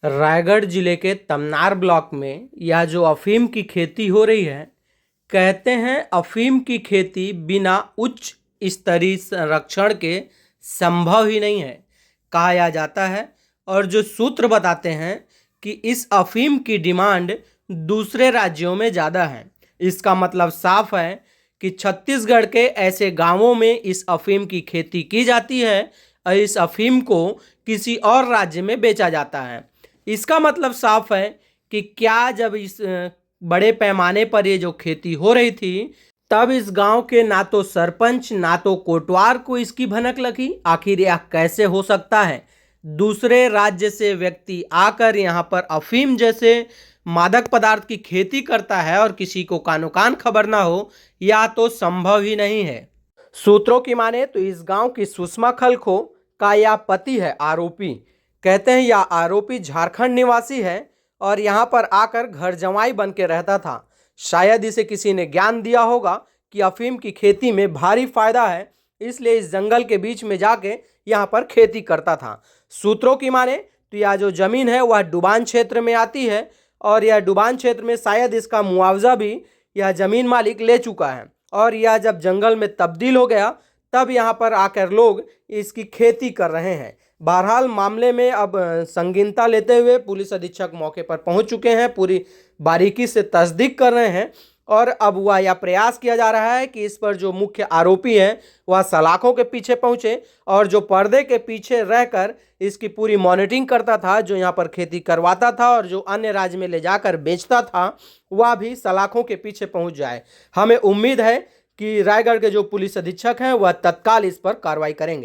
रायगढ़ जिले के तमनार ब्लॉक में यह जो अफीम की खेती हो रही है, कहते हैं अफीम की खेती बिना उच्च स्तरीय संरक्षण के संभव ही नहीं है। कहा जाता है और जो सूत्र बताते हैं कि इस अफीम की डिमांड दूसरे राज्यों में ज़्यादा है। इसका मतलब साफ है कि छत्तीसगढ़ के ऐसे गांवों में इस अफीम की खेती की जाती है और इस अफीम को किसी और राज्य में बेचा जाता है। इसका मतलब साफ है कि क्या जब इस बड़े पैमाने पर ये जो खेती हो रही थी, तब इस गांव के ना तो सरपंच ना तो कोटवार को इसकी भनक लगी। आखिर यह कैसे हो सकता है? दूसरे राज्य से व्यक्ति आकर यहाँ पर अफीम जैसे मादक पदार्थ की खेती करता है और किसी को कानो कान खबर ना हो, या तो संभव ही नहीं है। सूत्रों की माने तो इस गांव की सुषमा खलखो का यह पति है आरोपी। कहते हैं यह आरोपी झारखंड निवासी है और यहाँ पर आकर घर जमाई बन के रहता था। शायद इसे किसी ने ज्ञान दिया होगा कि अफीम की खेती में भारी फायदा है, इसलिए इस जंगल के बीच में जाके यहाँ पर खेती करता था। सूत्रों की माने तो यह जो जमीन है वह डुबान क्षेत्र में आती है और यह डुबान क्षेत्र में शायद इसका मुआवजा भी यह जमीन मालिक ले चुका है और यह जब जंगल में तब्दील हो गया तब यहाँ पर आकर लोग इसकी खेती कर रहे हैं। बहरहाल मामले में अब संगीनता लेते हुए पुलिस अधीक्षक मौके पर पहुंच चुके हैं, पूरी बारीकी से तस्दीक कर रहे हैं और अब वह यह प्रयास किया जा रहा है कि इस पर जो मुख्य आरोपी है वह सलाखों के पीछे पहुंचे और जो पर्दे के पीछे रहकर इसकी पूरी मॉनिटरिंग करता था, जो यहाँ पर खेती करवाता था और जो अन्य राज्य में ले जाकर बेचता था, वह भी सलाखों के पीछे पहुंच जाए। हमें उम्मीद है कि रायगढ़ के जो पुलिस अधीक्षक हैं वह तत्काल इस पर कार्रवाई करेंगे।